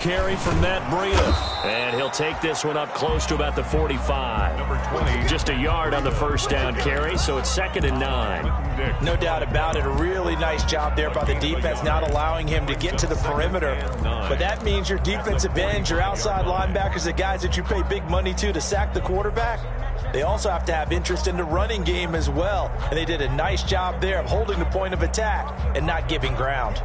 Carry from Matt Breida. And he'll take this one up close to about the 45. Number 20. Just a yard on the first down carry, so it's 2nd and 9. No doubt about it. A really nice job there by the defense, not allowing him to get to the perimeter. But that means your defensive ends, your outside linebackers, the guys that you pay big money to sack the quarterback, they also have to have interest in the running game as well. And they did a nice job there of holding the point of attack and not giving ground.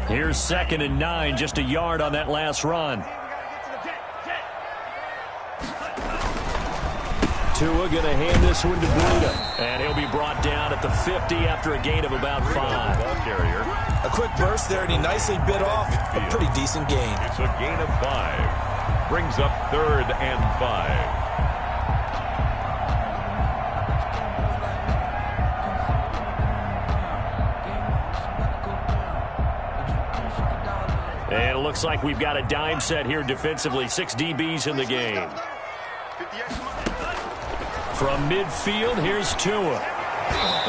Here's 2nd and 9, just a yard on that last run. Tua going to hand this one to Breida. And he'll be brought down at the 50 after a gain of about 5. A quick burst there, and he nicely bit off a pretty decent gain. It's a gain of 5. Brings up 3rd and 5. And it looks like we've got a dime set here defensively. 6 DBs in the game. From midfield, here's Tua.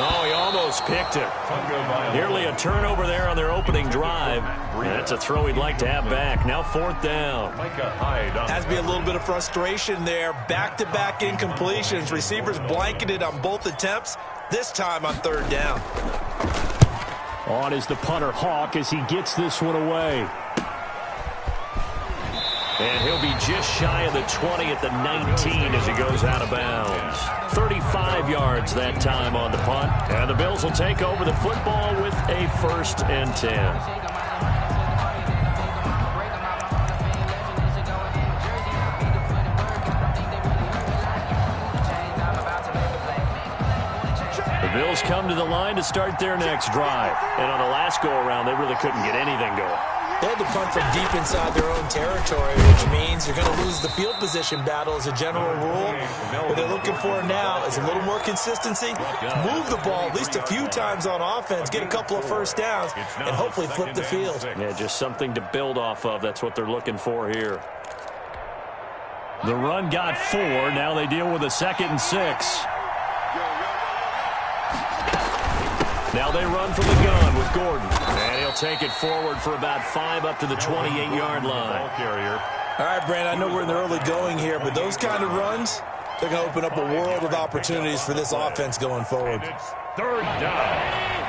Oh, he almost picked it. Nearly a turnover there on their opening drive. That's a throw he'd like to have back. Now 4th down. Has to be a little bit of frustration there. Back-to-back incompletions. Receivers blanketed on both attempts. This time on 3rd down. On is the punter, Hawk, as he gets this one away. And he'll be just shy of the 20 at the 19 as he goes out of bounds. 35 yards that time on the punt. And the Bills will take over the football with a 1st and 10. The Bills come to the line to start their next drive. And on the last go-around, they really couldn't get anything going. They had to punt from deep inside their own territory, which means you're going to lose the field position battle as a general rule. What they're looking for now is a little more consistency, move the ball at least a few times on offense, get a couple of 1st downs, and hopefully flip the field. Yeah, just something to build off of. That's what they're looking for here. The run got 4. Now they deal with a 2nd and 6. Now they run from the gun with Gordon. And he'll take it forward for about 5 up to the 28-yard line. All right, Brandon, I know we're in the early going here, but those kind of runs, they're going to open up a world of opportunities for this offense going forward. It's 3rd down.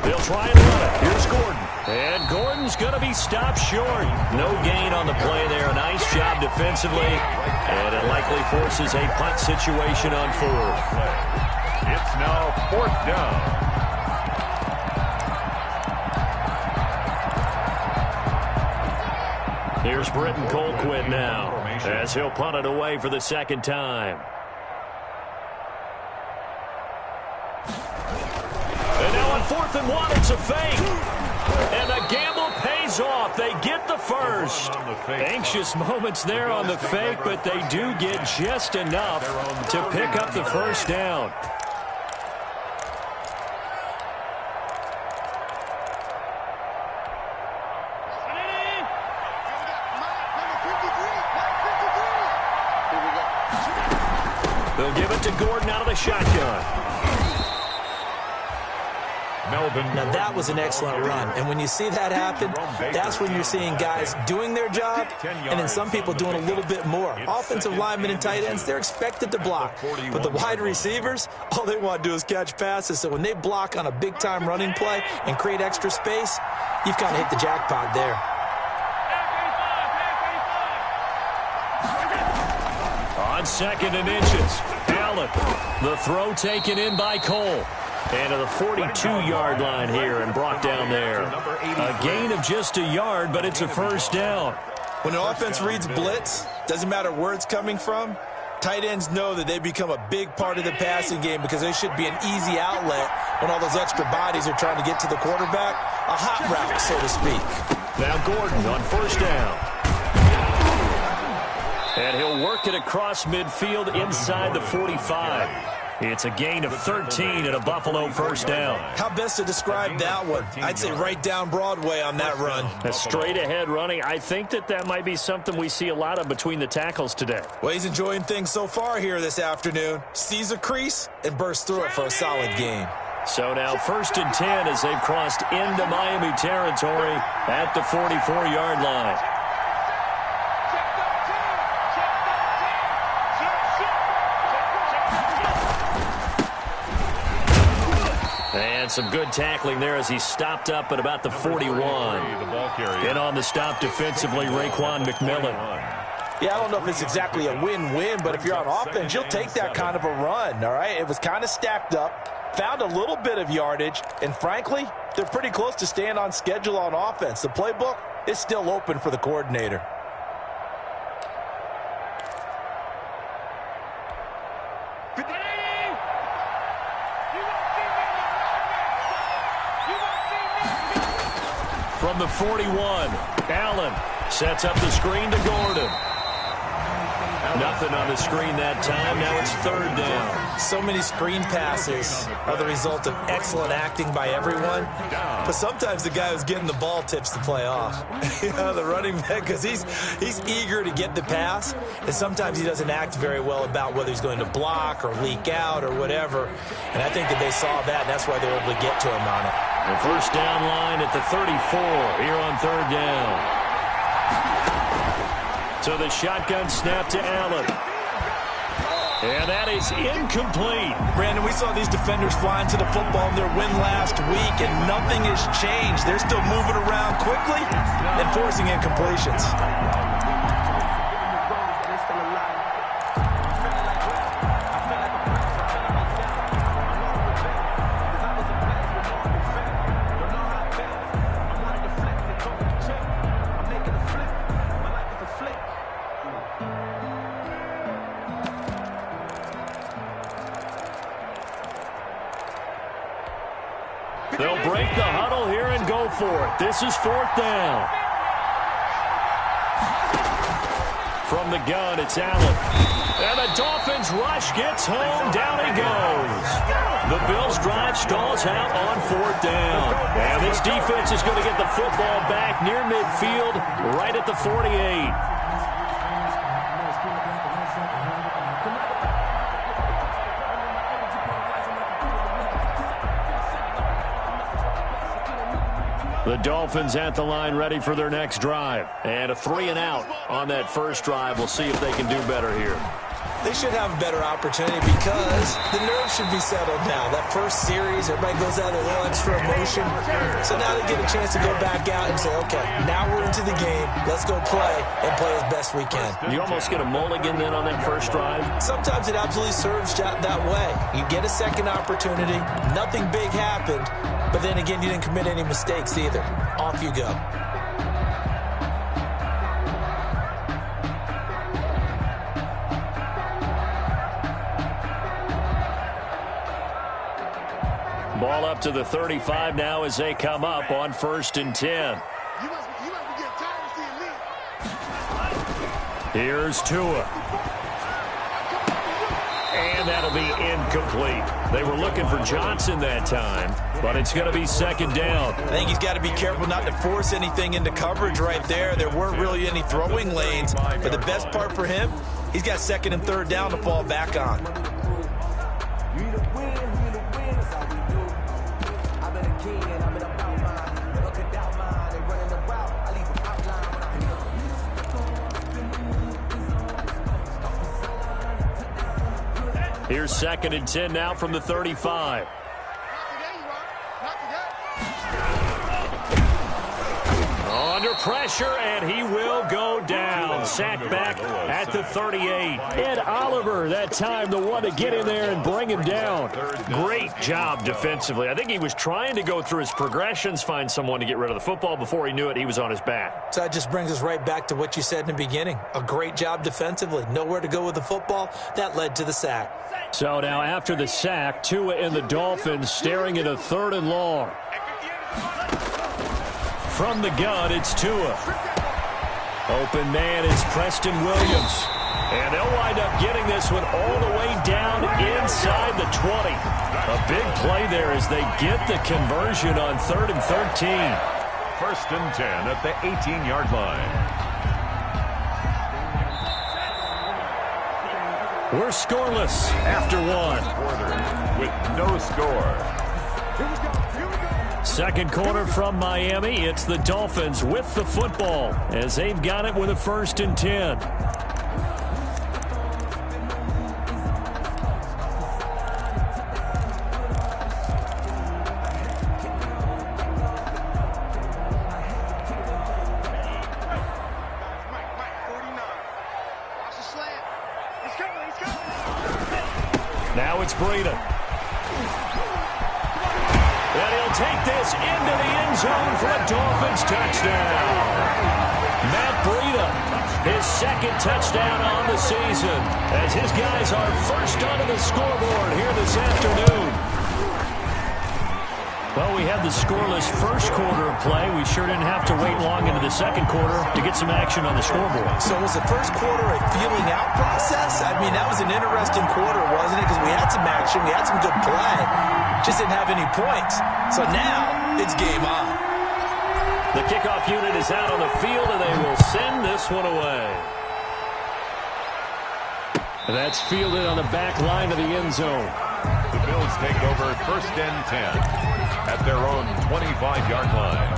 They'll try and run it. Here's Gordon. And Gordon's going to be stopped short. No gain on the play there. Nice job defensively. And it likely forces a punt situation on 4th. It's now 4th down. Here's Britton Colquitt now as he'll punt it away for the 2nd time. And now on 4th and 1, it's a fake. And the gamble pays off. They get the 1st. Anxious moments there on the fake, but they do get just enough to pick up the 1st down. They'll give it to Gordon out of the shotgun. Now that was an excellent run, and when you see that happen, that's when you're seeing guys doing their job and then some people doing a little bit more. Offensive linemen and tight ends, they're expected to block, but the wide receivers, all they want to do is catch passes. So when they block on a big-time running play and create extra space, you've kind of hit the jackpot there. On 2nd and inches, Allen, the throw taken in by Cole. And to the 42-yard line here and brought down there. A gain of just a yard, but it's a 1st down. When an offense reads blitz, doesn't matter where it's coming from, tight ends know that they become a big part of the passing game because they should be an easy outlet when all those extra bodies are trying to get to the quarterback. A hot route, so to speak. Now Gordon on 1st down. And he'll work it across midfield inside the 45. It's a gain of 13 and a Buffalo first down. How best to describe that one? I'd say right down Broadway on that run. A straight-ahead running. I think that might be something we see a lot of between the tackles today. Well, he's enjoying things so far here this afternoon. Sees a crease and bursts through it for a solid gain. So now 1st and 10 as they've crossed into Miami territory at the 44-yard line. And some good tackling there as he stopped up at about the 41. And on the stop defensively, Raekwon McMillan. Yeah, I don't know if it's exactly a win-win, but if you're on offense, you'll take that kind of a run, all right? It was kind of stacked up. Found a little bit of yardage, and frankly, they're pretty close to staying on schedule on offense. The playbook is still open for the coordinator. From the 41, Allen sets up the screen to Gordon. Nothing on the screen that time. Now it's 3rd down. So many screen passes are the result of excellent acting by everyone. But sometimes the guy who's getting the ball tips the play off. You know, the running back, because he's eager to get the pass. And sometimes he doesn't act very well about whether he's going to block or leak out or whatever. And I think that they saw that, and that's why they were able to get to him on it. The first down line at the 34 here on 3rd down. So the shotgun snap to Allen. And that is incomplete. Brandon, we saw these defenders flying to the football in their win last week, and nothing has changed. They're still moving around quickly and forcing incompletions. They'll break the huddle here and go for it. This is 4th down. From the gun, it's Allen. And the Dolphins rush gets home. Down he goes. The Bills drive stalls out on 4th down. And this defense is going to get the football back near midfield, right at the 48. The Dolphins at the line ready for their next drive. And a 3-and-out on that first drive. We'll see if they can do better here. They should have a better opportunity because the nerves should be settled now. That first series, everybody goes out with a little extra emotion. So now they get a chance to go back out and say, okay, now we're into the game. Let's go play and play as best we can. You almost get a mulligan then on that first drive? Sometimes it absolutely serves that way. You get a second opportunity. Nothing big happened. But then again, you didn't commit any mistakes either. Off you go. Ball up to the 35 now as they come up on 1st and 10. Here's Tua. And that'll be incomplete. They were looking for Johnson that time, but it's going to be 2nd down. I think he's got to be careful not to force anything into coverage right there. There weren't really any throwing lanes, but the best part for him, he's got 2nd and 3rd down to fall back on. Here's 2nd and 10 now from the 35. Under pressure, and he will go down. Sacked back at the 38. Ed Oliver, that time, the one to get in there and bring him down. Great job defensively. I think he was trying to go through his progressions, find someone to get rid of the football. Before he knew it, he was on his back. So that just brings us right back to what you said in the beginning. A great job defensively. Nowhere to go with the football. That led to the sack. So now after the sack, Tua and the Dolphins staring at a 3rd and long. From the gun, it's Tua. Open man is Preston Williams. And they'll wind up getting this one all the way down inside the 20. A big play there as they get the conversion on 3rd and 13. 1st and 10 at the 18-yard line. We're scoreless after one. Quarter with no score. Second quarter from Miami. It's the Dolphins with the football as they've got it with a 1st and 10. Now it's Breida. And he'll take this into the end zone for a Dolphins touchdown. Matt Breida, his 2nd touchdown on the season, as his guys are first onto the scoreboard here this afternoon. Well, we had the scoreless first quarter of play. We sure didn't have to wait long into the second quarter to get some action on the scoreboard. So was the first quarter a feeling out process? I mean, that was an interesting quarter, wasn't it? Because we had some action, we had some good play, just didn't have any points. So now it's game on. The kickoff unit is out on the field, and they will send this one away. And that's fielded on the back line of the end zone. The Bills take over 1st and 10 at their own 25-yard line.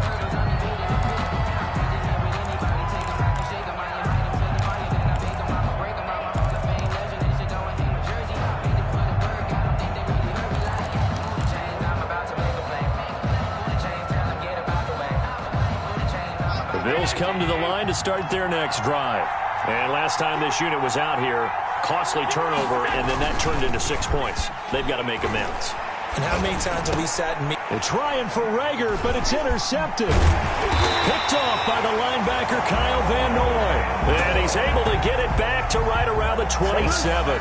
The Bills come to the line to start their next drive. And last time this unit was out here, costly turnover, and then that turned into 6 points. They've got to make amends. And how many times have we sat and they're trying for Rager, but it's intercepted. Picked off by the linebacker, Kyle Van Noy. And he's able to get it back to right around the 27.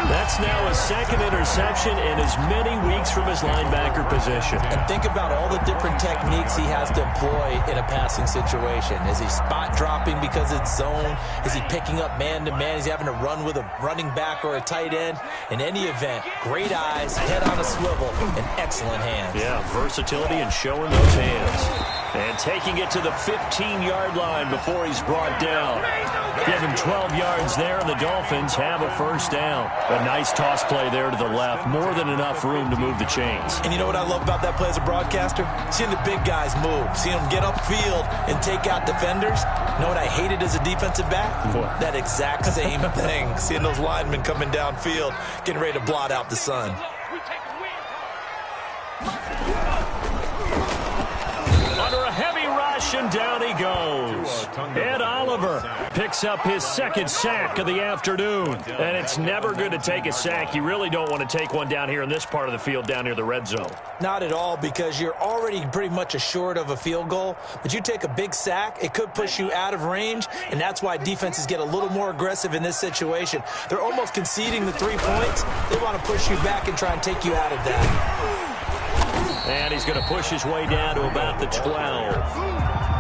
That's now a 2nd interception in as many weeks from his linebacker position. And think about all the different techniques he has to employ in a passing situation. Is he spot dropping because it's zone? Is he picking up man-to-man? Is he having to run with a running back or a tight end? In any event, great eyes, head on a swivel, and excellent hands. Yeah, versatility and showing those hands. And taking it to the 15-yard line before he's brought down. Give him 12 yards there, and the Dolphins have a 1st down. A nice toss play there to the left. More than enough room to move the chains. And you know what I love about that play as a broadcaster? Seeing the big guys move. Seeing them get upfield and take out defenders. You know what I hated as a defensive back? What? That exact same thing. Seeing those linemen coming downfield, getting ready to blot out the sun. Under a heavy rush, and down he goes. Ed Oliver picks up his 2nd sack of the afternoon. And it's never good to take a sack. You really don't want to take one down here in this part of the field, down near the red zone. Not at all, because you're already pretty much assured of a field goal. But you take a big sack, it could push you out of range, and that's why defenses get a little more aggressive in this situation. They're almost conceding the 3 points. They want to push you back and try and take you out of that. And he's going to push his way down to about the 12.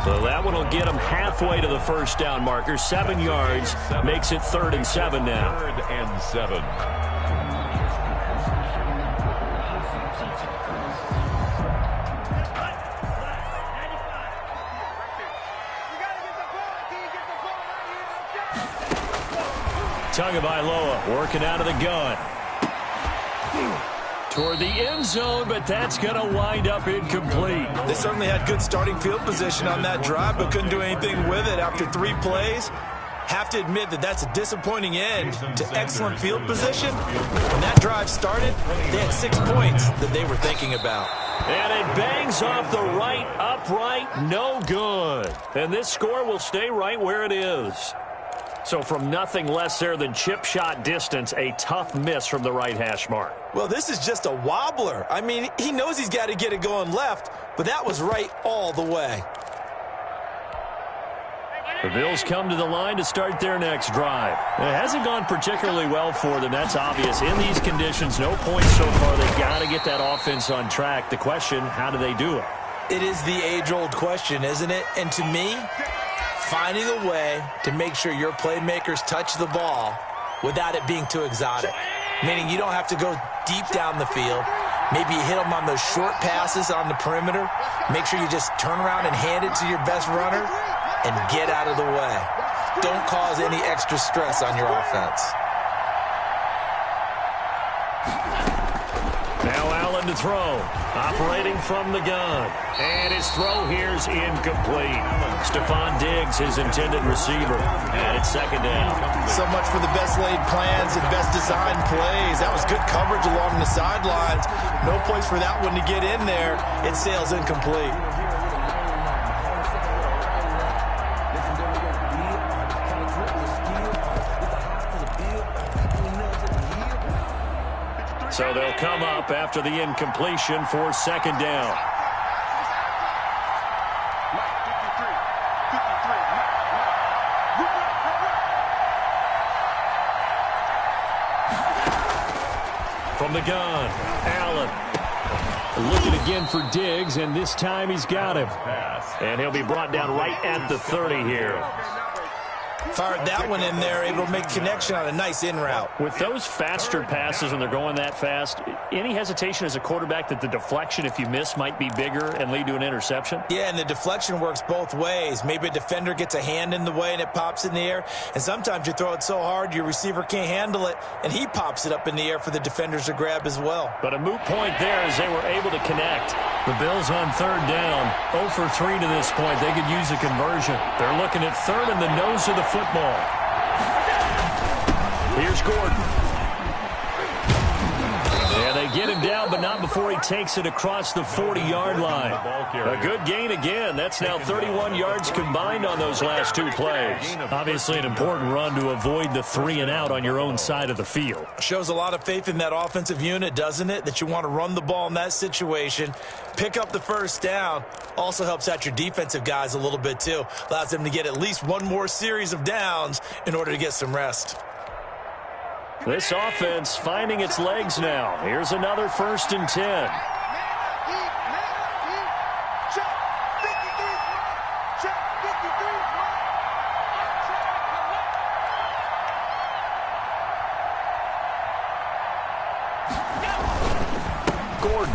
So that one will get him halfway to the 1st down marker. 7 yards makes it 3rd and 7 now. 3rd and 7. Tagovailoa working out of the gun. Toward the end zone, but that's going to wind up incomplete. They certainly had good starting field position on that drive, but couldn't do anything with it after 3 plays. Have to admit that that's a disappointing end to excellent field position. When that drive started, they had 6 points that they were thinking about. And it bangs off the right upright, no good. And this score will stay right where it is. So from nothing less there than chip shot distance, a tough miss from the right hash mark. Well, this is just a wobbler. I mean, he knows he's got to get it going left, but that was right all the way. The Bills come to the line to start their next drive. It hasn't gone particularly well for them, that's obvious. In these conditions, no points so far. They've got to get that offense on track. The question, how do they do it? It is the age-old question, isn't it? And to me, finding a way to make sure your playmakers touch the ball without it being too exotic. Meaning you don't have to go deep down the field. Maybe you hit them on those short passes on the perimeter. Make sure you just turn around and hand it to your best runner and get out of the way. Don't cause any extra stress on your offense. Now Allen to throw, operating from the gun. And his throw here's incomplete. Stephon Diggs, his intended receiver. And it's second down. So much for the best laid plans and best designed plays. That was good coverage along the sidelines. No place for that one to get in there. It sails incomplete. So they'll come up after the incompletion for second down. From the gun, Allen. Looking again for Diggs, and this time he's got him. And he'll be brought down right at the 30 here. Fired that one in there, able to make connection on a nice in route. With those faster passes when they're going that fast, any hesitation as a quarterback that the deflection, if you miss, might be bigger and lead to an interception? Yeah, and the deflection works both ways. Maybe a defender gets a hand in the way and it pops in the air. And sometimes you throw it so hard your receiver can't handle it, and he pops it up in the air for the defenders to grab as well. But a moot point there as they were able to connect. The Bills on third down, 0 for 3 to this point. They could use a conversion. They're looking at third in the nose of the football. Here's Gordon. And they get him down, but not before he takes it across the 40-yard line. A good gain again. That's now 31 yards combined on those last two plays. Obviously an important run to avoid the 3-and-out on your own side of the field. Shows a lot of faith in that offensive unit, doesn't it? That you want to run the ball in that situation. Pick up the first down. Also helps out your defensive guys a little bit, too. Allows them to get at least one more series of downs in order to get some rest. This offense finding its legs now. Here's another 1st and 10. Gordon.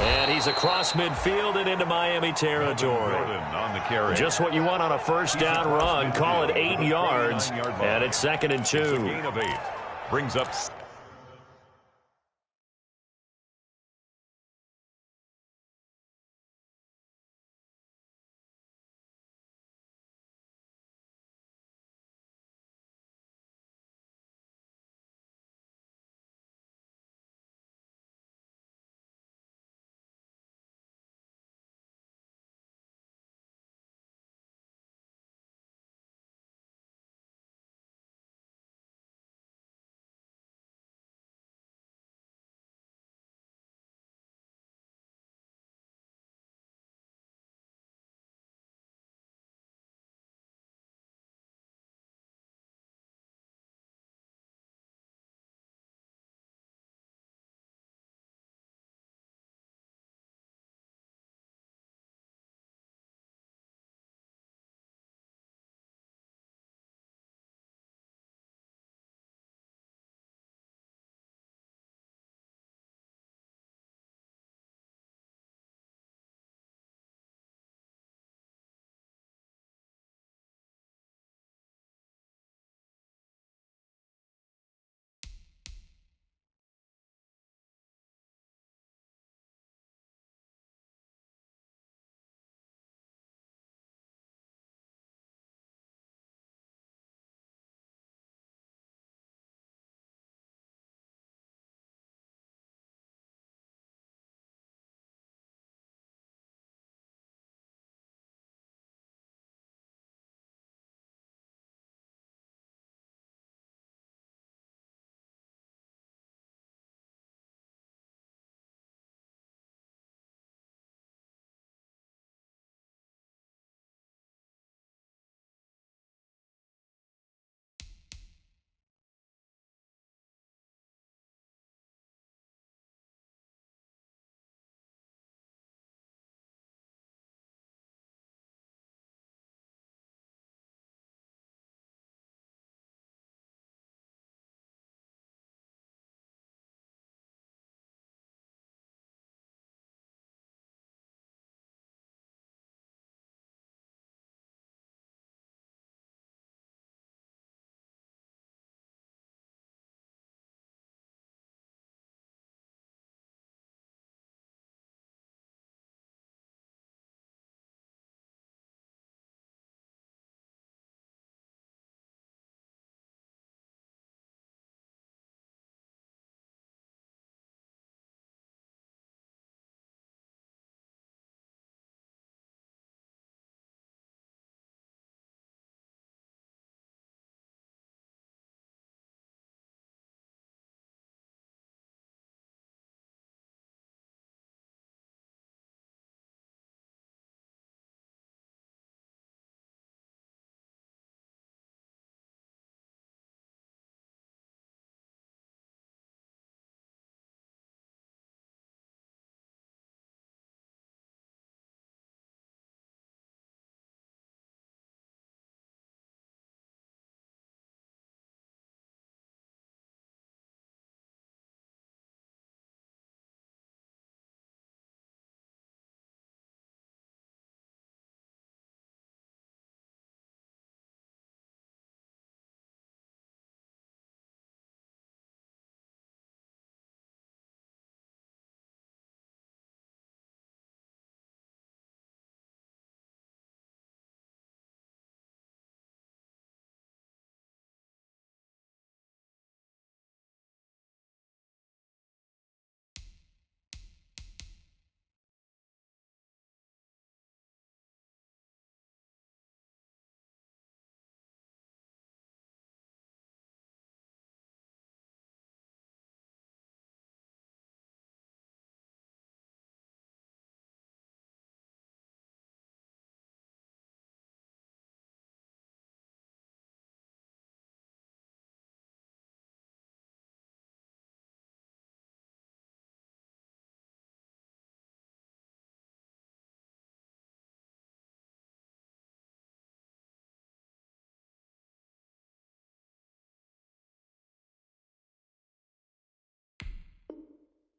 And he's across midfield and into Miami territory. On the carry. Just what you want on a first down run. Call it 8 yards. And it's 2nd and 2. Gain of 8. Brings up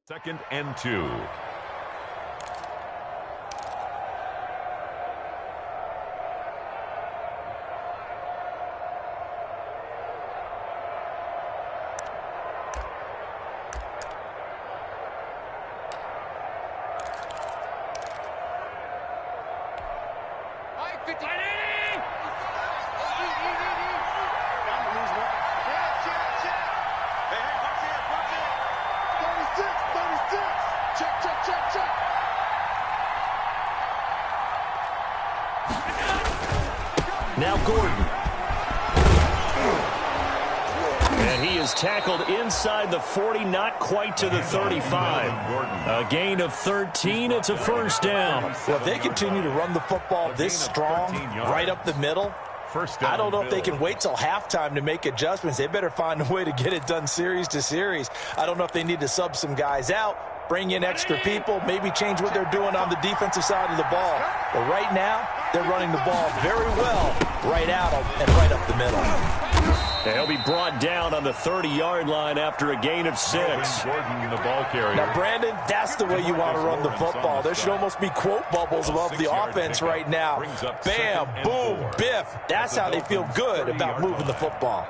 2nd and 2. Now Gordon. And he is tackled inside the 40, not quite to the 35. A gain of 13. It's a first down. Well, if they continue to run the football this strong, right up the middle, I don't know if they can wait till halftime to make adjustments. They better find a way to get it done series to series. I don't know if they need to sub some guys out, bring in extra people, maybe change what they're doing on the defensive side of the ball. But right now, they're running the ball very well right at them and right up the middle. And he'll be brought down on the 30-yard line after a gain of 6. Gordon, the ball carrier. Now, Brandon, that's the way you want to run the football. There should almost be quote bubbles above the offense right now. Bam, boom, biff. That's how they feel good about moving the football.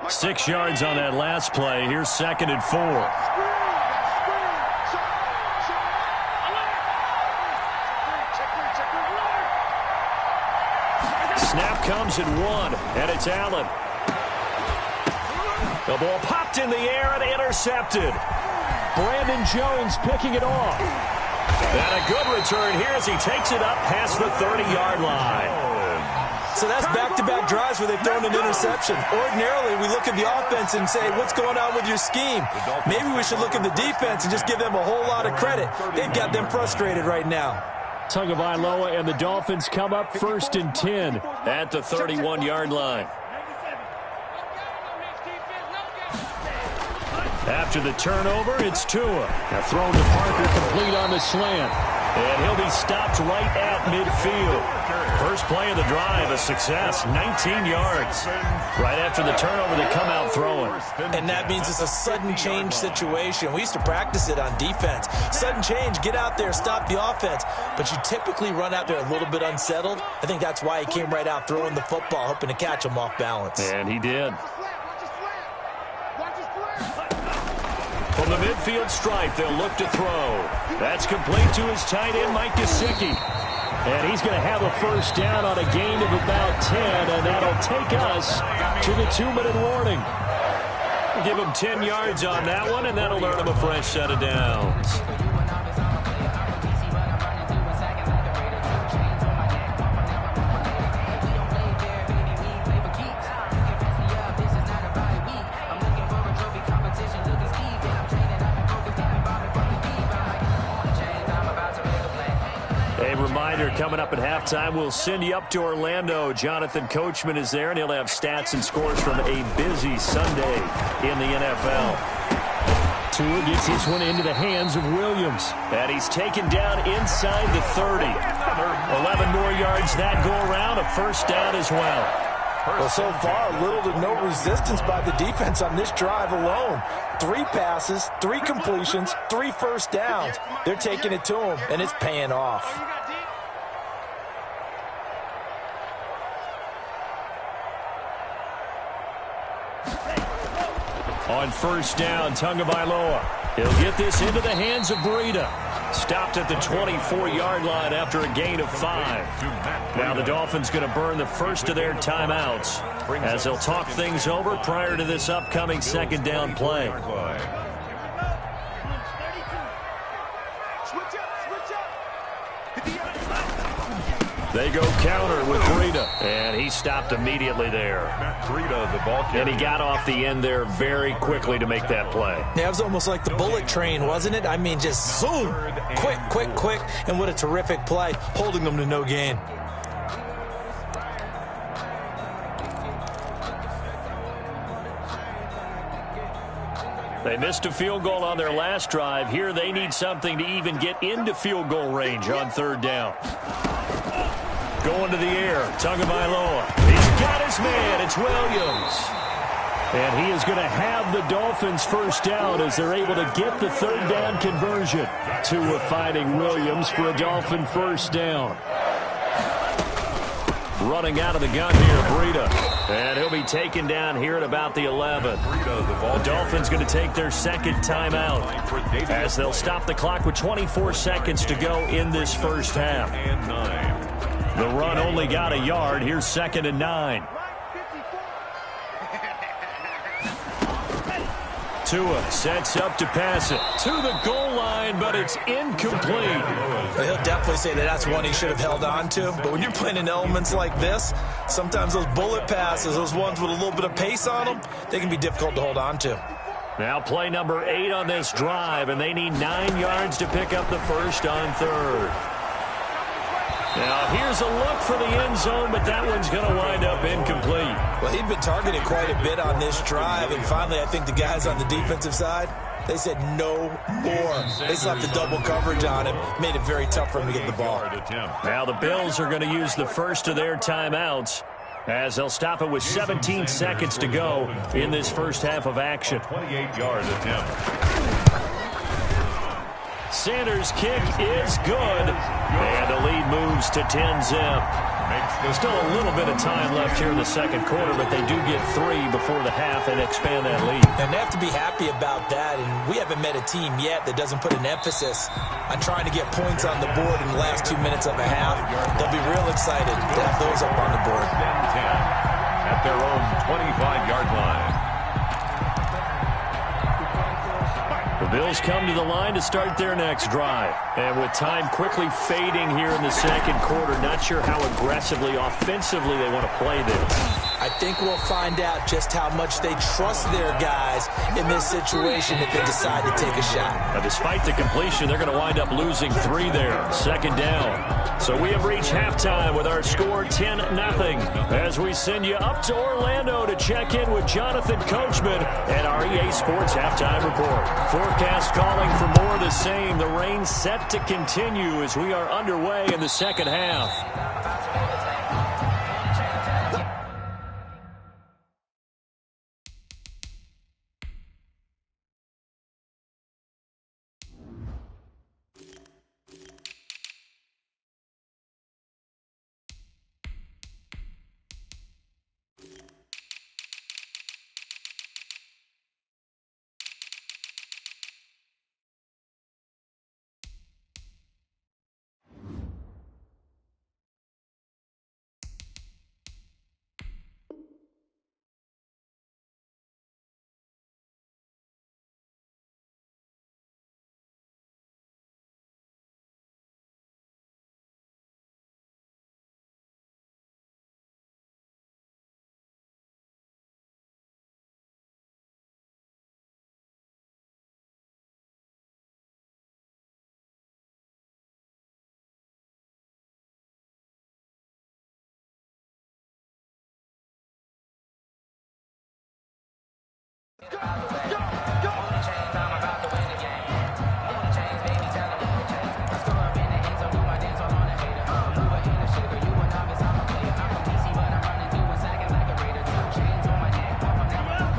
Six yards on that last play. Here's 2nd and 4. Snap comes at 1, and it's Allen. The ball popped in the air and intercepted. Brandon Jones picking it off. And a good return here as he takes it up past the 30-yard line. So that's back-to-back drives where they've thrown an interception. Ordinarily, we look at the offense and say, what's going on with your scheme? Maybe we should look at the defense and just give them a whole lot of credit. They've got them frustrated right now. Tagovailoa and the Dolphins come up 1st and 10 at the 31-yard line. After the turnover, it's Tua. Now thrown to Parker, complete on the slant. And he'll be stopped right at midfield. First play of the drive, a success, 19 yards. Right after the turnover, they come out throwing. And that means it's a sudden change situation. We used to practice it on defense. Sudden change, get out there, stop the offense. But you typically run out there a little bit unsettled. I think that's why he came right out throwing the football, hoping to catch him off balance. And he did. From the midfield stripe, they'll look to throw. That's complete to his tight end, Mike Gesicki. And he's going to have a first down on a gain of about 10, and that'll take us to the 2-minute warning. We'll give him 10 yards on that one, and that'll earn him a fresh set of downs. Reminder, coming up at halftime, we'll send you up to Orlando. Jonathan Coachman is there, and he'll have stats and scores from a busy Sunday in the NFL. Tua gets this one into the hands of Williams. And he's taken down inside the 30. 11 more yards that go around, a first down as well. Well, so far, little to no resistance by the defense on this drive alone. 3 passes, 3 completions, 3 first downs. They're taking it to him, and it's paying off. On first down, Tagovailoa. He'll get this into the hands of Breida. Stopped at the 24-yard line after a gain of 5. Now the Dolphins going to burn the first of their timeouts as they'll talk things over prior to this upcoming second down play. They go counter with Breida, and he stopped immediately there. Breida, the ball carrier. And he got off the end there very quickly to make that play. Yeah, it was almost like the bullet train, wasn't it? I mean, just zoom, quick, quick, quick, and what a terrific play, holding them to no gain. They missed a field goal on their last drive. Here they need something to even get into field goal range on third down. Going to the air, Tagovailoa. He's got his man. It's Williams. And he is going to have the Dolphins first down as they're able to get the third down conversion. Tua finding Williams for a Dolphin first down. Running out of the gun here, Breida. And he'll be taken down here at about the 11. The Dolphins going to take their second timeout as they'll stop the clock with 24 seconds to go in this first half. The run only got a yard. Here's 2nd and 9. Tua sets up to pass it to the goal line, but it's incomplete. He'll definitely say that that's one he should have held on to. But when you're playing in elements like this, sometimes those bullet passes, those ones with a little bit of pace on them, they can be difficult to hold on to. Now play number 8 on this drive, and they need 9 yards to pick up the first on third. Now, here's a look for the end zone, but that one's going to wind up incomplete. Well, he'd been targeted quite a bit on this drive, and finally I think the guys on the defensive side, they said no more. They slapped the double coverage on him, made it very tough for him to get the ball. Now the Bills are going to use the first of their timeouts as they'll stop it with 17 seconds to go in this first half of action. 28-yard attempt. Sanders' kick is good, and the lead moves to 10-zip. There's still a little bit of time left here in the second quarter, but they do get 3 before the half and expand that lead. And they have to be happy about that, and we haven't met a team yet that doesn't put an emphasis on trying to get points on the board in the last 2 minutes of a half. They'll be real excited to have those up on the board. 10 at their own 25-yard line. The Bills come to the line to start their next drive. And with time quickly fading here in the second quarter, not sure how aggressively, offensively they want to play this. I think we'll find out just how much they trust their guys in this situation if they decide to take a shot. Now, despite the completion, they're going to wind up losing 3 there. Second down. So we have reached halftime with our score 10-0 as we send you up to Orlando to check in with Jonathan Coachman and our EA Sports Halftime Report. Forecast calling for more of the same. The rain set to continue as we are underway in the second half.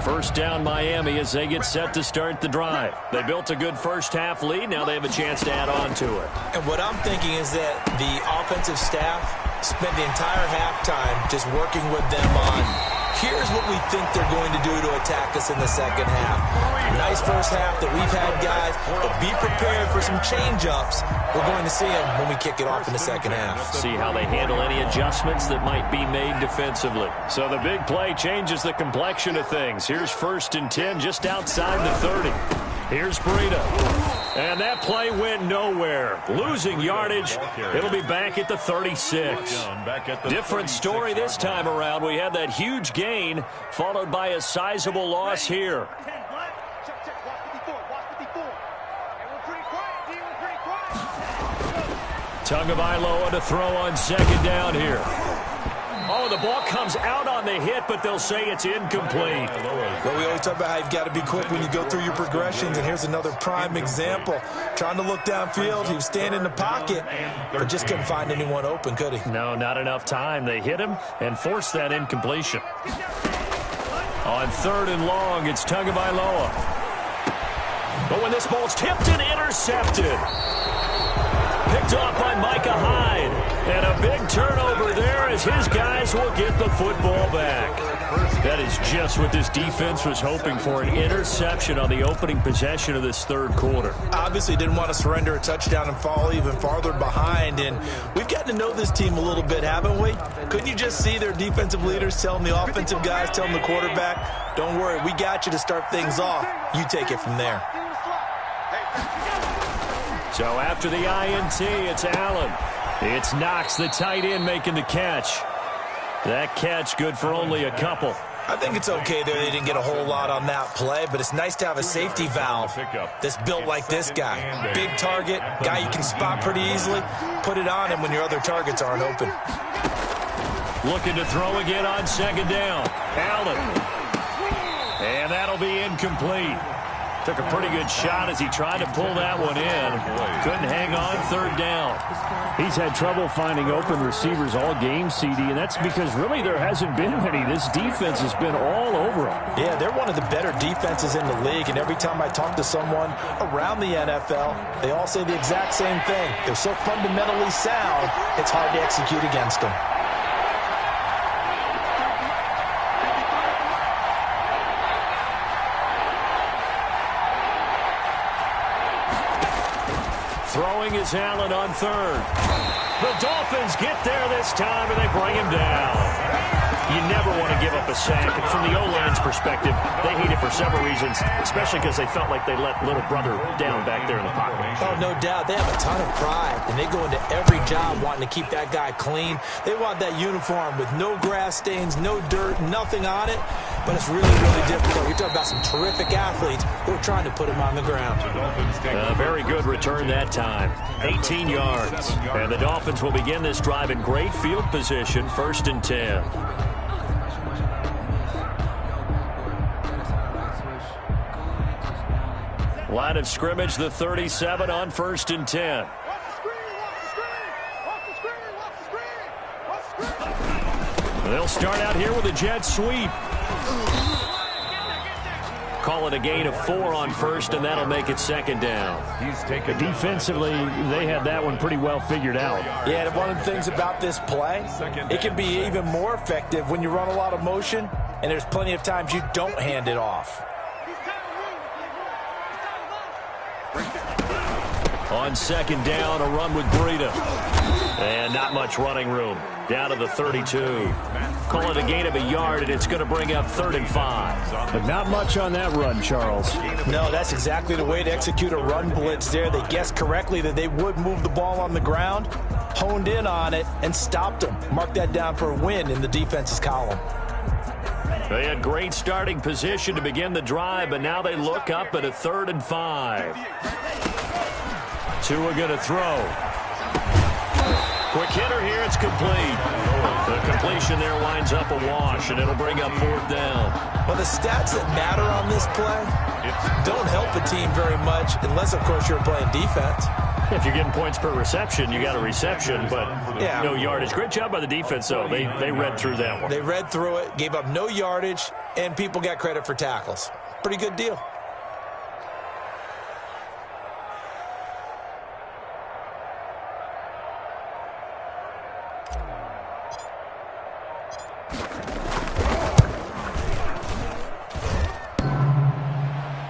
First down Miami as they get set to start the drive. They built a good first half lead. Now they have a chance to add on to it. And what I'm thinking is that the offensive staff spent the entire halftime just working with them on here's what we think they're going to do to attack us in the second half. Nice first half that we've had, guys, but be prepared for some change-ups. We're going to see them when we kick it off in the second half. See how they handle any adjustments that might be made defensively. So the big play changes the complexion of things. Here's 1st and 10 just outside the 30. Here's Breida. And that play went nowhere. Losing yardage. It'll be back at the 36. Different story this time around. We had that huge gain followed by a sizable loss here. Tagovailoa to throw on second down here. Oh, the ball comes out on the hit, but they'll say it's incomplete. Well, we always talk about how you've got to be quick when you go through your progressions, and here's another prime example. Trying to look downfield, he was standing in the pocket, but just couldn't find anyone open, could he? No, not enough time. They hit him and forced that incompletion. On 3rd and long, it's Tagovailoa. But when this ball's tipped and intercepted. Picked off by Micah Hyde. And a big turnover there as his guys will get the football back. That is just what this defense was hoping for, an interception on the opening possession of this 3rd quarter. Obviously didn't want to surrender a touchdown and fall even farther behind. And we've gotten to know this team a little bit, haven't we? Couldn't you just see their defensive leaders telling the offensive guys, telling the quarterback, don't worry, we got you to start things off. You take it from there. So after the INT, it's Allen. It's Knox, the tight end, making the catch. That catch good for only a couple. I think it's okay there. They didn't get a whole lot on that play, but it's nice to have a safety valve that's built like this guy. Big target, guy you can spot pretty easily. Put it on him when your other targets aren't open. Looking to throw again on 2nd down. Allen. And that'll be incomplete. Took a pretty good shot as he tried to pull that one in. Couldn't hang on 3rd down. He's had trouble finding open receivers all game, CD, and that's because really there hasn't been many. This defense has been all over him. Yeah, they're one of the better defenses in the league, and every time I talk to someone around the NFL, they all say the exact same thing. They're so fundamentally sound, it's hard to execute against them. Throwing is Allen on 3rd. The Dolphins get there this time, and they bring him down. You never want to give up a sack. And from the O-line's perspective, they hate it for several reasons, especially because they felt like they let little brother down back there in the pocket. Oh, no doubt. They have a ton of pride, and they go into every job wanting to keep that guy clean. They want that uniform with no grass stains, no dirt, nothing on it. But it's really, really difficult. You're talking about some terrific athletes who are trying to put him on the ground. A very good return that time. 18 yards. And the Dolphins will begin this drive in great field position, 1st and 10. Line of scrimmage, the 37 on 1st and 10. They'll start out here with a jet sweep. Call it a gain of 4 on 1st, and that'll make it 2nd down. Defensively, they had that one pretty well figured out. Yeah, and one of the things about this play, it can be even more effective when you run a lot of motion, and there's plenty of times you don't hand it off. On 2nd down, a run with Breida. And not much running room. Down to the 32. Call it a gain of a yard, and it's going to bring up 3rd and 5. But not much on that run, Charles. No, that's exactly the way to execute a run blitz there. They guessed correctly that they would move the ball on the ground, honed in on it, and stopped them. Mark that down for a win in the defense's column. They had great starting position to begin the drive, but now they look up at a 3rd and 5. Tua going to throw. Quick hitter here, it's complete. The completion there winds up a wash, and it'll bring up 4th down. Well, the stats that matter on this play don't help a team very much, unless, of course, you're playing defense. If you're getting points per reception, you got a reception, but yeah, no yardage. Great job by the defense, though. They read through that one. They read through it, gave up no yardage, and people got credit for tackles. Pretty good deal.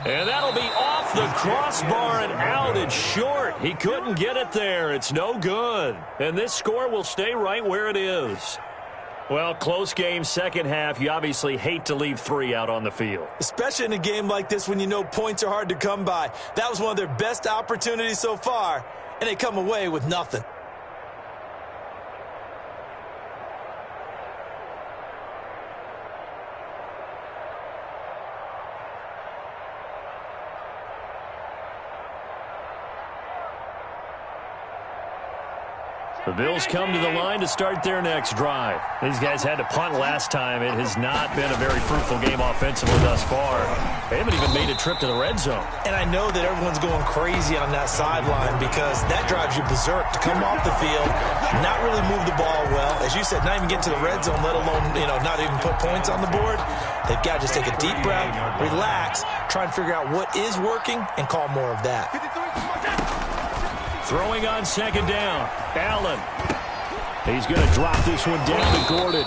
And that'll be off the crossbar and out. It's short. He couldn't get it there. It's no good. And this score will stay right where it is. Well, close game, 2nd half. You obviously hate to leave 3 out on the field. Especially in a game like this when you know points are hard to come by. That was one of their best opportunities so far, and they come away with nothing. The Bills come to the line to start their next drive. These guys had to punt last time. It has not been a very fruitful game offensively thus far. They haven't even made a trip to the red zone. And I know that everyone's going crazy on that sideline because that drives you berserk to come off the field, not really move the ball well. As you said, not even get to the red zone, let alone, not even put points on the board. They've got to just take a deep breath, relax, try and figure out what is working, and call more of that. Throwing on second down, Allen. He's going to drop this one down to Gordon.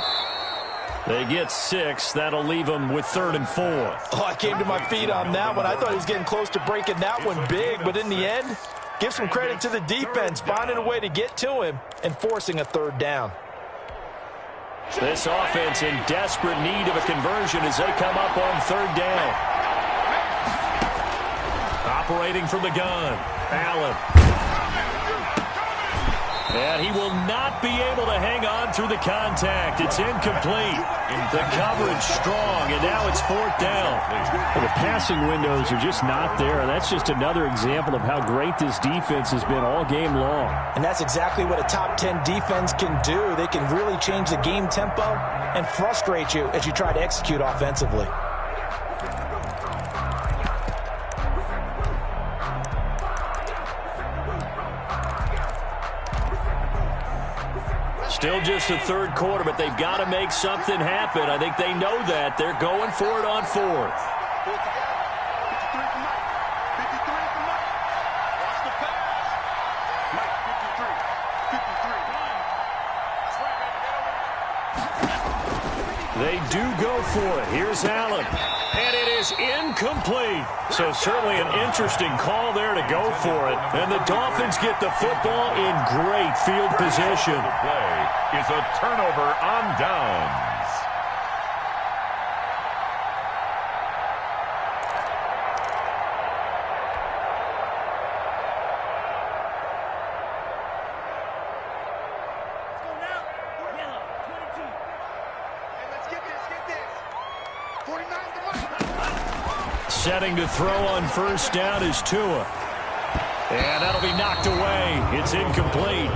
They get 6. That'll leave him with 3rd and 4. Oh, I came to my feet on that one. I thought he was getting close to breaking that one big, but in the end, give some credit to the defense, finding a way to get to him and forcing a 3rd down. This offense in desperate need of a conversion as they come up on 3rd down. Operating from the gun, Allen. And he will not be able to hang on through the contact. It's incomplete. The coverage strong, and now it's 4th down. Well, the passing windows are just not there. That's just another example of how great this defense has been all game long. And that's exactly what a top 10 defense can do. They can really change the game tempo and frustrate you as you try to execute offensively. Still just the 3rd quarter, but they've got to make something happen. I think they know that. They're going for it on 4th. They do go for it. Here's Allen. And it is incomplete. So certainly an interesting call there to go for it. And the Dolphins get the football in great field position. The play is a turnover on downs. Setting to throw on 1st down is Tua. And that'll be knocked away. It's incomplete.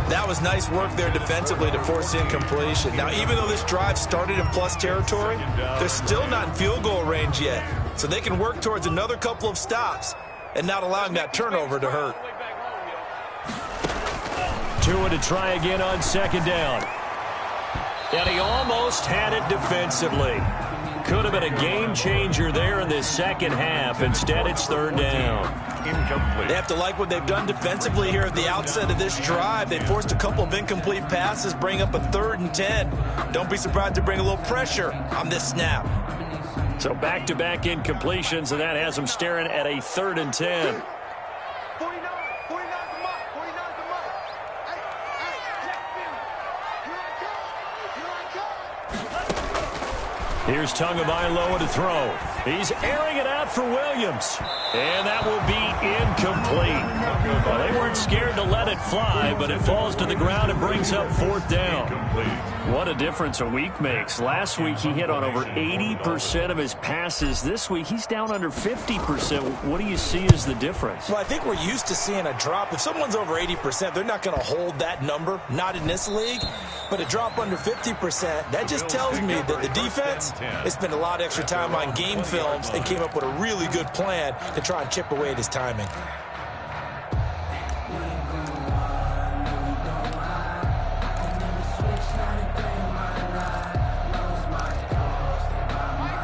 That was nice work there defensively to force incompletion. Now, even though this drive started in plus territory, they're still not in field goal range yet. So they can work towards another couple of stops and not allowing that turnover to hurt. Tua to try again on 2nd down. And he almost had it defensively. Could have been a game changer there in this second half. Instead, it's 3rd down. Incomplete. They have to like what they've done defensively here at the outset of this drive. They forced a couple of incomplete passes, bring up a 3rd and 10. Don't be surprised to bring a little pressure on this snap. So back-to-back incompletions, and that has them staring at a 3rd and 10. Here's Tagovailoa to throw. He's airing it out for Williams. And that will be incomplete. Well, they weren't scared to let it fly, but it falls to the ground and brings up 4th down. What a difference a week makes. Last week he hit on over 80% of his passes. This week he's down under 50%. What do you see as the difference? Well, I think we're used to seeing a drop. If someone's over 80%, they're not going to hold that number, not in this league. But a drop under 50%, that just tells me that the defense has spent a lot of extra time on game films and came up with a really good plan to try and chip away at his timing.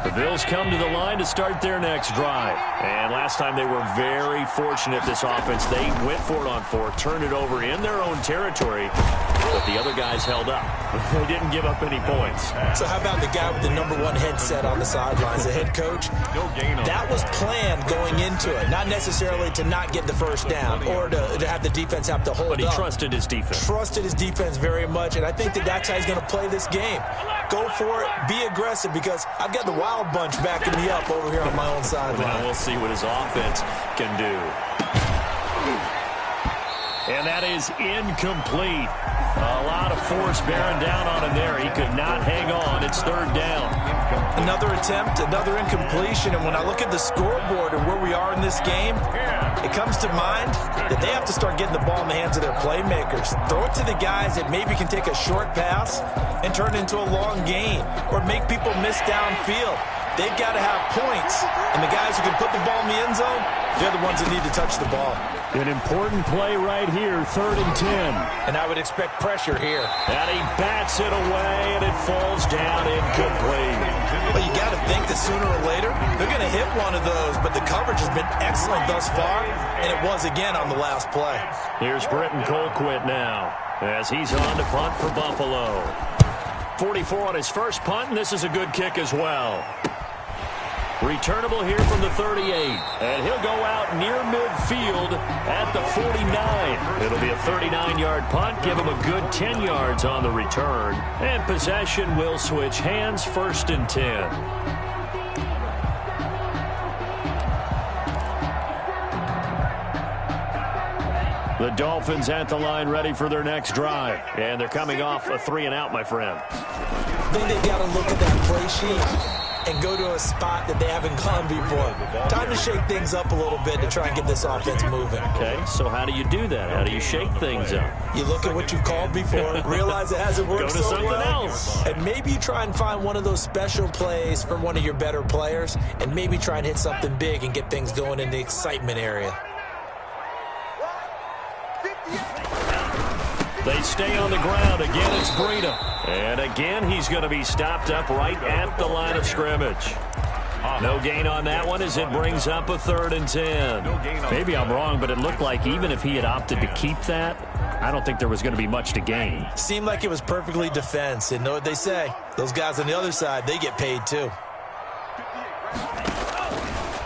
The Bills come to the line to start their next drive. And last time they were very fortunate, this offense. They went for it on 4th, turned it over in their own territory, but the other guys held up. They didn't give up any points. So how about the guy with the #1 headset on the sidelines, the head coach? That was planned going into it, not necessarily to not get the 1st down or to have the defense have to hold up. But he trusted his defense. Trusted his defense very much, and I think that that's how he's going to play this game. Go for it, be aggressive, because I've got the wild bunch backing me up over here on my own sideline. Well, we'll see what his offense can do. And that is incomplete. A lot of force bearing down on him there. He could not hang on. It's 3rd down. Another attempt, another incompletion, and when I look at the scoreboard and where we are in this game, it comes to mind that they have to start getting the ball in the hands of their playmakers. Throw it to the guys that maybe can take a short pass and turn it into a long gain or make people miss downfield. They've got to have points, and the guys who can put the ball in the end zone, they're the ones that need to touch the ball. An important play right here, 3rd and 10. And I would expect pressure here. And he bats it away, and it falls down incomplete. Well, you got to think that sooner or later, they're going to hit one of those, but the coverage has been excellent thus far, and it was again on the last play. Here's Britton Colquitt now, as he's on to punt for Buffalo. 44 on his first punt, and this is a good kick as well. Returnable here from the 38, and he'll go out near midfield at the 49. It'll be a 39-yard punt, give him a good 10 yards on the return, and possession will switch hands, 1st and 10. The Dolphins at the line ready for their next drive, and they're coming off a 3-and-out, my friend. I think they've got to look at that play sheet and go to a spot that they haven't gone before. Time to shake things up a little bit to try and get this offense moving. Okay, so how do you do that? How do you shake things up? You look at what you called before, realize it hasn't worked so something well, else. And maybe you try and find one of those special plays from one of your better players, and maybe try and hit something big and get things going in the excitement area. They stay on the ground. Again, it's Breida. And again, he's going to be stopped up right at the line of scrimmage. No gain on that one as it brings up a 3rd and 10. Maybe I'm wrong, but it looked like even if he had opted to keep that, I don't think there was going to be much to gain. Seemed like it was perfectly defense. And know what they say? Those guys on the other side, they get paid too.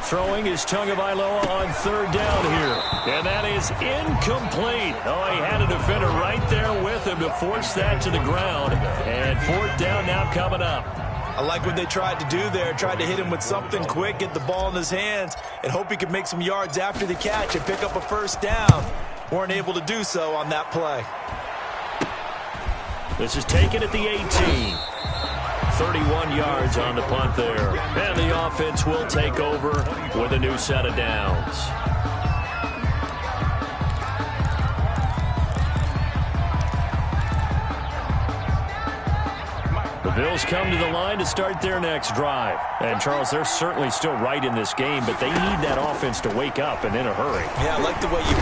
Throwing is Tagovailoa on 3rd down here. And that is incomplete. Oh, he had a defender right there with him to force that to the ground. And 4th down now coming up. I like what they tried to do there. Tried to hit him with something quick, get the ball in his hands, and hope he could make some yards after the catch and pick up a 1st down. Weren't able to do so on that play. This is taken at the 18. 31 yards on the punt there. And the offense will take over with a new set of downs. The Bills come to the line to start their next drive. And, Charles, they're certainly still right in this game, but they need that offense to wake up and in a hurry. Yeah, I like the way you...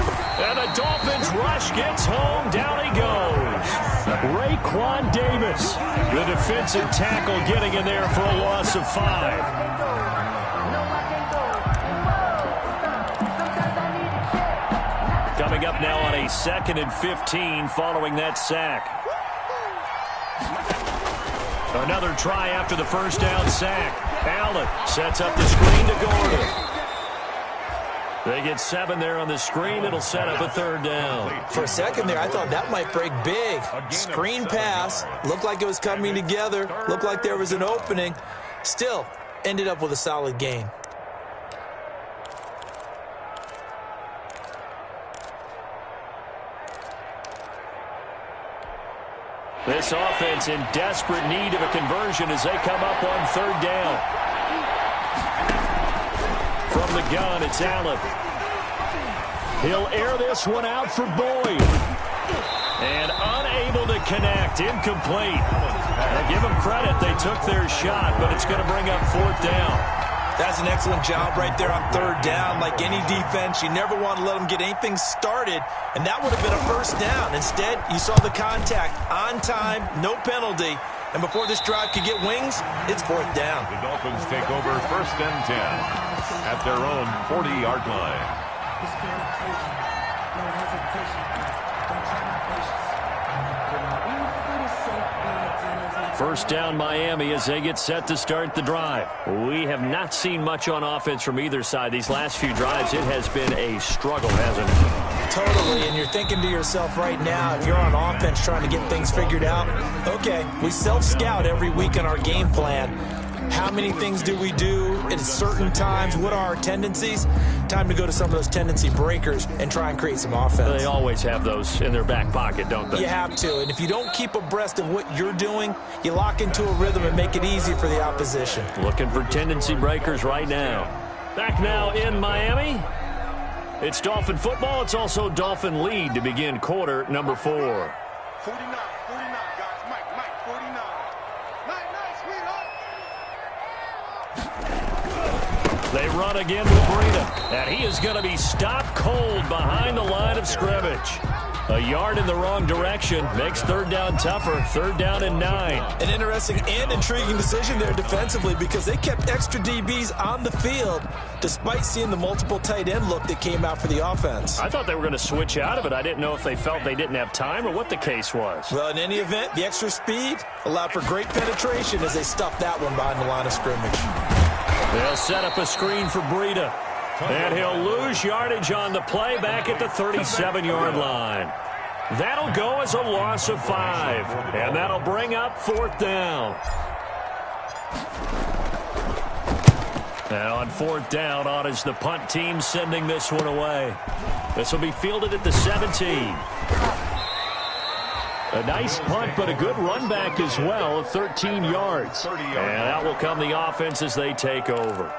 And the Dolphins rush gets home. Down he goes. Raekwon Davis, the defensive tackle, getting in there for a loss of 5. Coming up now on a 2nd and 15 following that sack. Another try after the 1st down sack. Allen sets up the screen to Gordon. They get 7 there on the screen. It'll set up a 3rd down. For a second there, I thought that might break big. Screen pass. Looked like it was coming together. Looked like there was an opening. Still, ended up with a solid gain. This offense in desperate need of a conversion as they come up on 3rd down. From the gun, it's Allen. He'll air this one out for Boyd. And unable to connect. Incomplete. Now give them credit. They took their shot, but it's going to bring up 4th down. That's an excellent job right there on 3rd down. Like any defense, you never want to let them get anything started, and that would have been a 1st down. Instead, you saw the contact on time, no penalty, and before this drive could get wings, it's 4th down. The Dolphins take over 1st and 10 at their own 40-yard line. First down Miami as they get set to start the drive. We have not seen much on offense from either side. These last few drives, it has been a struggle, hasn't it? Totally, and you're thinking to yourself right now, if you're on offense trying to get things figured out, okay, we self-scout every week in our game plan. How many things do we do at certain times? What are our tendencies? Time to go to some of those tendency breakers and try and create some offense. They always have those in their back pocket, don't they? You have to, and if you don't keep abreast of what you're doing, you lock into a rhythm and make it easy for the opposition. Looking for tendency breakers right now. Back now in Miami. It's Dolphin football. It's also Dolphin lead to begin quarter number 4. 49, 49, guys. Mike, 49. Nice, sweetheart. They run again with Breida, and he is going to be stopped cold behind the line of scrimmage. A yard in the wrong direction makes third down tougher. 3rd down and 9. An interesting and intriguing decision there defensively because they kept extra DBs on the field despite seeing the multiple tight end look that came out for the offense. I thought they were going to switch out of it. I didn't know if they felt they didn't have time or what the case was. Well, in any event, the extra speed allowed for great penetration as they stuffed that one behind the line of scrimmage. They'll set up a screen for Breida. And he'll lose yardage on the play back at the 37-yard line. That'll go as a loss of 5. And that'll bring up 4th down. And on 4th down, on is the punt team sending this one away. This will be fielded at the 17. A nice punt, but a good run back as well of 13 yards. And out will come the offense as they take over.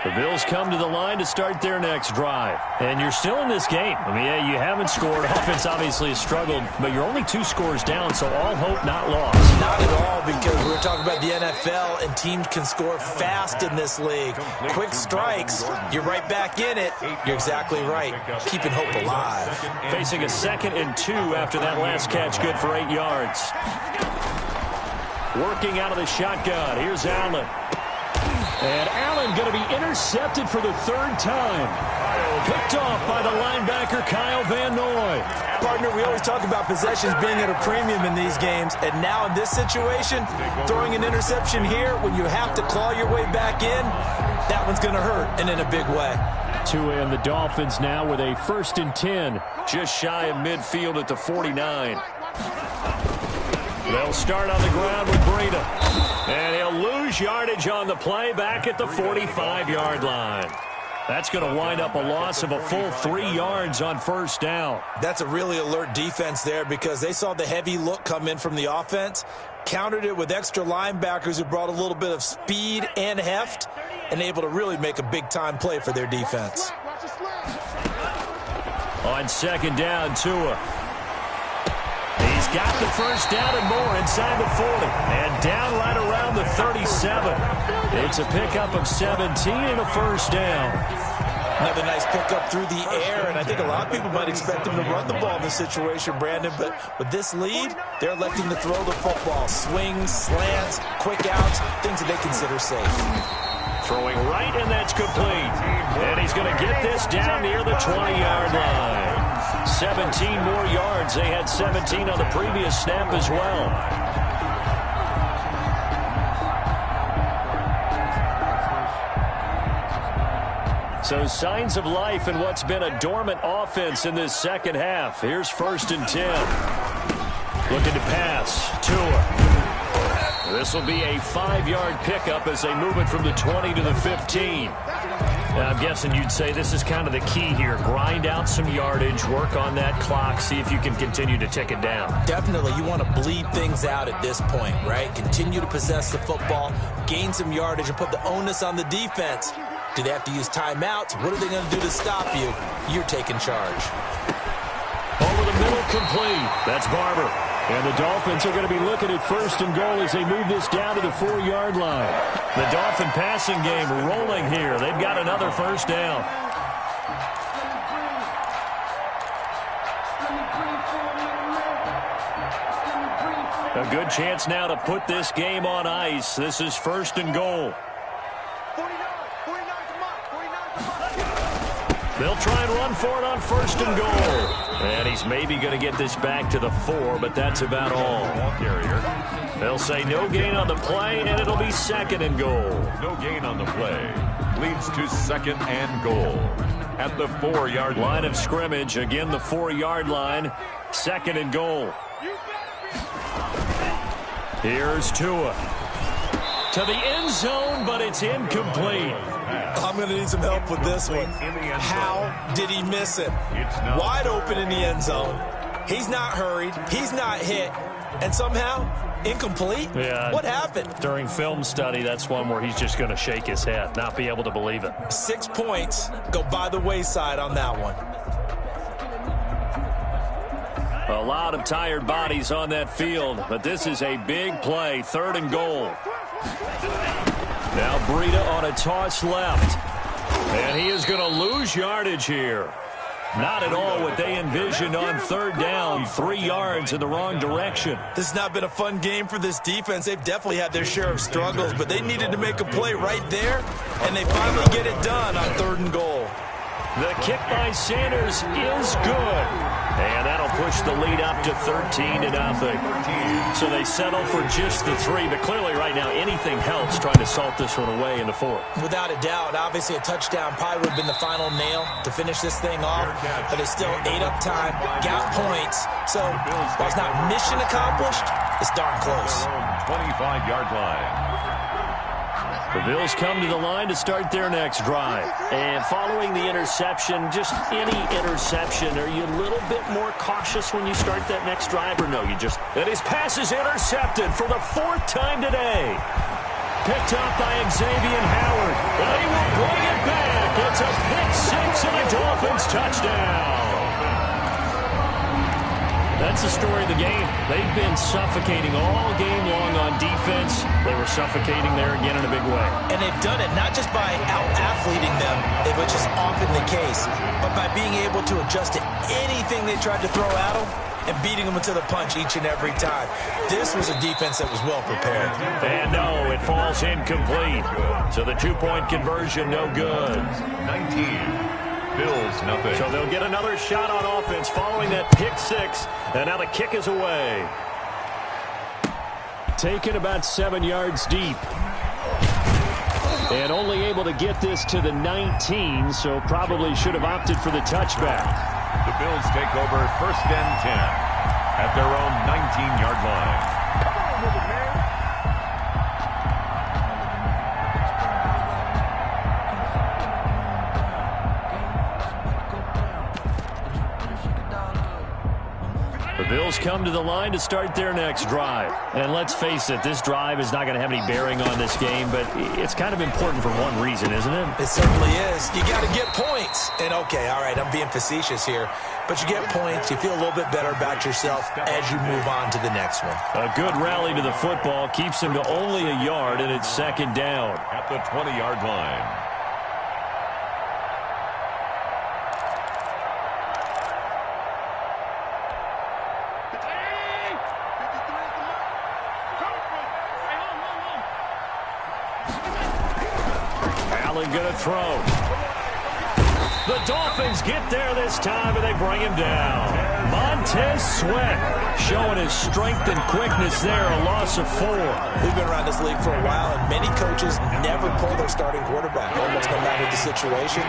The Bills come to the line to start their next drive. And you're still in this game. I mean, yeah, you haven't scored. Offense obviously has struggled, but you're only 2 scores down, so all hope not lost. Not at all, because we're talking about the NFL, and teams can score fast in this league. Quick strikes, you're right back in it. You're exactly right. Keeping hope alive. Facing a 2nd and 2 after that last catch, good for 8 yards. Working out of the shotgun. Here's Allen. And Allen going to be intercepted for the 3rd time. Picked off by the linebacker, Kyle Van Noy. Partner, we always talk about possessions being at a premium in these games, and now in this situation, throwing an interception here when you have to claw your way back in, that one's going to hurt, and in a big way. Tua and the Dolphins now with a 1st and 10. Just shy of midfield at the 49. They'll start on the ground with Breida. And he'll lose yardage on the play back at the 45-yard line. That's going to wind up a loss of a full 3 yards on 1st down. That's a really alert defense there because they saw the heavy look come in from the offense, countered it with extra linebackers who brought a little bit of speed and heft, and able to really make a big-time play for their defense. On 2nd down, Tua. He's got the 1st down and more inside the 40. And down right around the 37. It's a pickup of 17 and a 1st down. Another nice pickup through the air, and I think a lot of people might expect him to run the ball in this situation, Brandon, but with this lead, they're electing to throw the football. Swings, slants, quick outs, things that they consider safe. Throwing right, and that's complete. And he's going to get this down near the 20-yard line. 17 more yards. They had 17 on the previous snap as well. So signs of life in what's been a dormant offense in this 2nd half. Here's 1st and 10. Looking to pass. Tua. This will be a 5-yard pickup as they move it from the 20 to the 15. Now, I'm guessing you'd say this is kind of the key here. Grind out some yardage, work on that clock, see if you can continue to tick it down. Definitely. You want to bleed things out at this point, right? Continue to possess the football, gain some yardage, and put the onus on the defense. Do they have to use timeouts? What are they going to do to stop you? You're taking charge. Over the middle, complete. That's Barber. And the Dolphins are going to be looking at 1st and goal as they move this down to the 4-yard line. The Dolphin passing game rolling here. They've got another 1st down. A good chance now to put this game on ice. This is 1st and goal. They'll try and run for it on 1st and goal. And he's maybe going to get this back to the 4, but that's about all. They'll say no gain on the play, and it'll be 2nd and goal. No gain on the play. Leads to 2nd and goal at the 4-yard line. Line of scrimmage, again the 4-yard line, 2nd and goal. Here's Tua. To the end zone, but it's incomplete. I'm going to need some help with this one. How did he miss it? Wide open in the end zone. He's not hurried. He's not hit. And somehow, incomplete? Yeah. What happened? During film study, that's one where he's just going to shake his head, not be able to believe it. 6 points go by the wayside on that one. A lot of tired bodies on that field, but this is a big play, 3rd and goal. Now Breida on a toss left. And he is going to lose yardage here. Not at all what they envisioned on 3rd down. 3 yards in the wrong direction. This has not been a fun game for this defense. They've definitely had their share of struggles, but they needed to make a play right there, and they finally get it done on 3rd and goal. The kick by Sanders is good. And that'll push the lead up to 13-0. So they settle for just the 3, but clearly right now anything helps trying to salt this one away in the 4th. Without a doubt, obviously a touchdown probably would have been the final nail to finish this thing off, but it's still ate up time, got points. So while it's not mission accomplished, it's darn close. 25-yard line. The Bills come to the line to start their next drive. And following the interception, just any interception, are you a little bit more cautious when you start that next drive, or no? And his pass is intercepted for the 4th time today. Picked up by Xavier Howard. And he will bring it back. It's a pick 6 and a Dolphins touchdown. That's the story of the game. They've been suffocating all game long on defense. They were suffocating there again in a big way. And they've done it not just by out-athleting them, which is often the case, but by being able to adjust to anything they tried to throw at them and beating them to the punch each and every time. This was a defense that was well prepared. And no, it falls incomplete. So the 2-point conversion, no good. 19. Bills, nothing. So they'll get another shot on offense following that pick 6. And now the kick is away. Taken about 7 yards deep. And only able to get this to the 19, so probably should have opted for the touchback. The Bills take over 1st and 10 at their own 19-yard line. The Bills come to the line to start their next drive. And let's face it, this drive is not going to have any bearing on this game, but it's kind of important for one reason, isn't it? It certainly is. You got to get points. And okay, all right, I'm being facetious here, but you get points, you feel a little bit better about yourself as you move on to the next one. A good rally to the football keeps him to only a yard, and it's 2nd down. At the 20-yard line. Going to throw. The Dolphins get there this time, and they bring him down. Montez Sweat showing his strength and quickness there, a loss of 4. We've been around this league for a while, and many coaches never pull their starting quarterback, almost no matter the situation.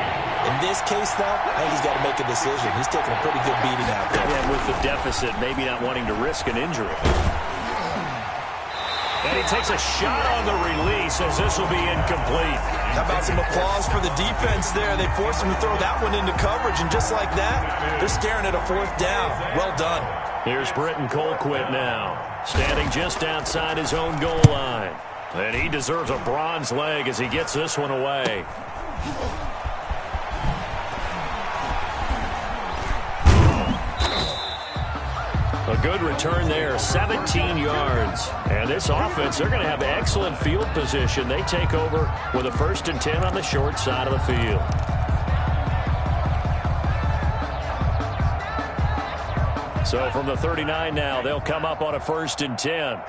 In this case, though, I think he's got to make a decision. He's taking a pretty good beating out there. And with the deficit, maybe not wanting to risk an injury. And he takes a shot on the release as this will be incomplete. How about some applause for the defense there? They forced him to throw that one into coverage, and just like that, they're staring at a 4th down. Well done. Here's Britton Colquitt now, standing just outside his own goal line. And he deserves a bronze leg as he gets this one away. A good return there, 17 yards. And this offense, they're going to have excellent field position. They take over with a 1st and 10 on the short side of the field. So from the 39 now, they'll come up on a 1st and 10.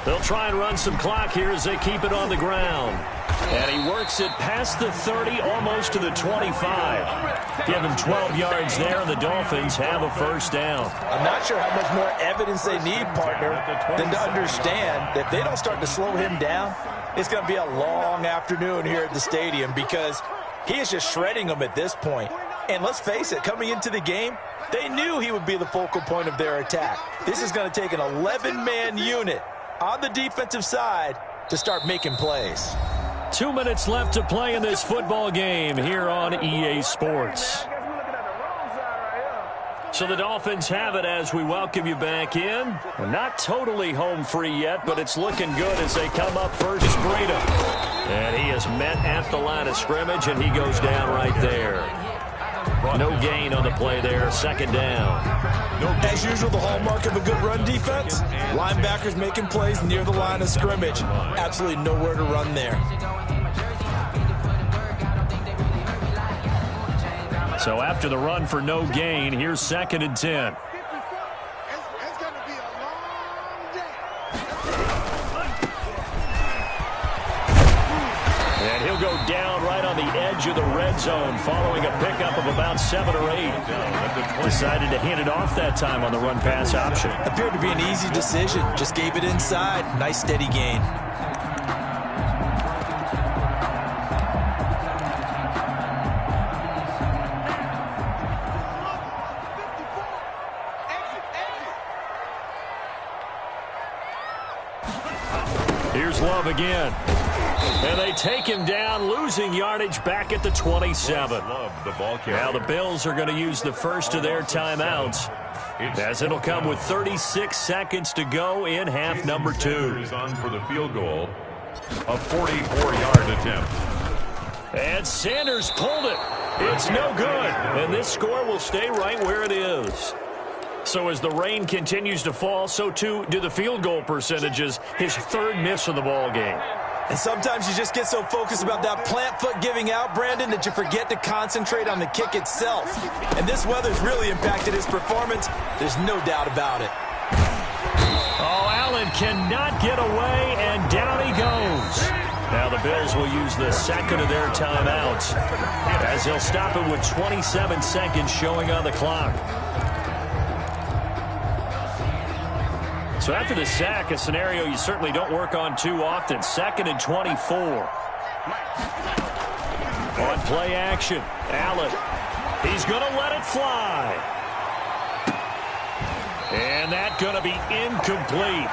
They'll try and run some clock here as they keep it on the ground. And he works it past the 30, almost to the 25. Give him 12 yards there, and the Dolphins have a 1st down. I'm not sure how much more evidence they need, partner, than to understand that if they don't start to slow him down, it's going to be a long afternoon here at the stadium because he is just shredding them at this point. And let's face it, coming into the game, they knew he would be the focal point of their attack. This is going to take an 11-man unit on the defensive side to start making plays. 2 minutes left to play in this football game here on EA Sports. So the Dolphins have it as we welcome you back in. We're not totally home free yet, but it's looking good as they come up first. Breda. And he is met at the line of scrimmage, and he goes down right there. No gain on the play there, second down. As usual, the hallmark of a good run defense, linebackers making plays near the line of scrimmage. Absolutely nowhere to run there. So after the run for no gain, here's 2nd and 10. It's going to be a long day. And he'll go down right on the edge of the red zone following a pickup of about 7 or 8. Decided to hand it off that time on the run-pass option. Appeared to be an easy decision. Just gave it inside. Nice steady gain. Here's Love again. And they take him down, losing yardage back at the 27. Now the Bills are going to use the first of their timeouts, as it'll come with 36 seconds to go in half number 2. Is on for the field goal, a 44-yard attempt. And Sanders pulled it. It's no good. And this score will stay right where it is. So as the rain continues to fall, so too do the field goal percentages. His 3rd miss of the ball game. And sometimes you just get so focused about that plant foot giving out, Brandon, that you forget to concentrate on the kick itself. And this weather's really impacted his performance. There's no doubt about it. Oh, Allen cannot get away, and down he goes. Now the Bills will use the second of their timeouts, as they'll stop it with 27 seconds showing on the clock. So after the sack, a scenario you certainly don't work on too often. 2nd and 24. On play action, Allen. He's going to let it fly. And that's going to be incomplete.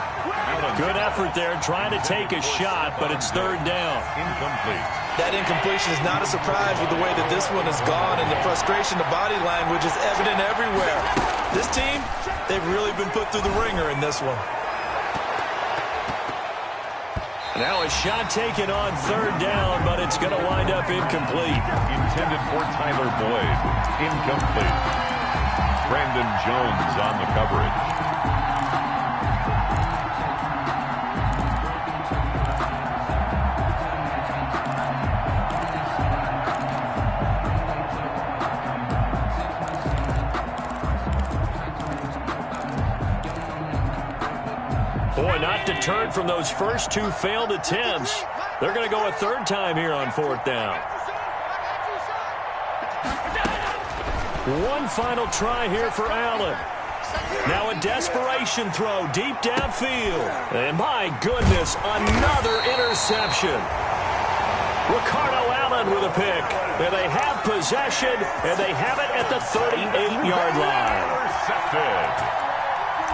Good effort there, trying to take a shot, but it's 3rd down. Incomplete. That incompletion is not a surprise with the way that this one has gone, and the frustration, the body language is evident everywhere. This team, they've really been put through the ringer in this one. Now a shot taken on 3rd down, but it's going to wind up incomplete. Intended for Tyler Boyd. Incomplete. Brandon Jones on the coverage. Boy, not deterred from those first 2 failed attempts. They're going to go a 3rd time here on 4th down. One final try here for Allen. Now a desperation throw deep downfield. And my goodness, another interception. Ricardo Allen with a pick. And they have possession, and they have it at the 38-yard line. Intercepted.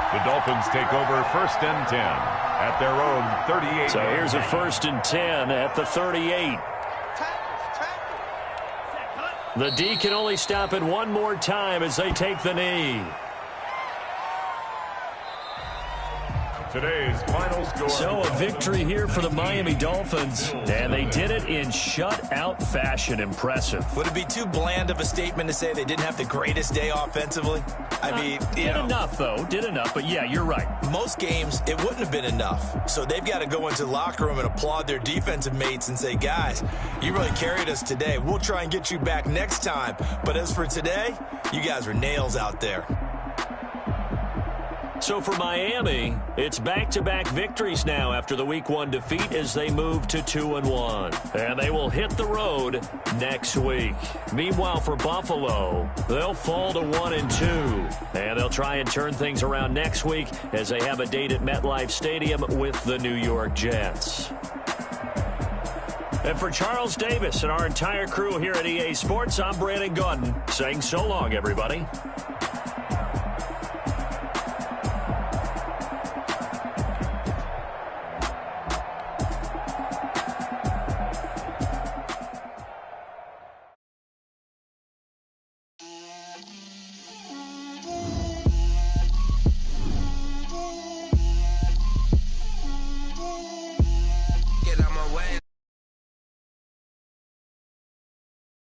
The Dolphins take over 1st and 10 at their own 38. So here's a 1st and 10 at the 38. The D can only stop it one more time as they take the knee. Today's final score. So a victory here for the Miami Dolphins, and they did it in shutout fashion. Impressive. Would it be too bland of a statement to say they didn't have the greatest day offensively? I mean, did enough, though. Did enough, but yeah, you're right. Most games, it wouldn't have been enough. So they've got to go into the locker room and applaud their defensive mates and say, guys, you really carried us today. We'll try and get you back next time. But as for today, you guys were nails out there. So for Miami, it's back-to-back victories now after the Week 1 defeat as they move to 2-1. And they will hit the road next week. Meanwhile, for Buffalo, they'll fall to 1-2. And they'll try and turn things around next week as they have a date at MetLife Stadium with the New York Jets. And for Charles Davis and our entire crew here at EA Sports, I'm Brandon Gaudin saying so long, everybody.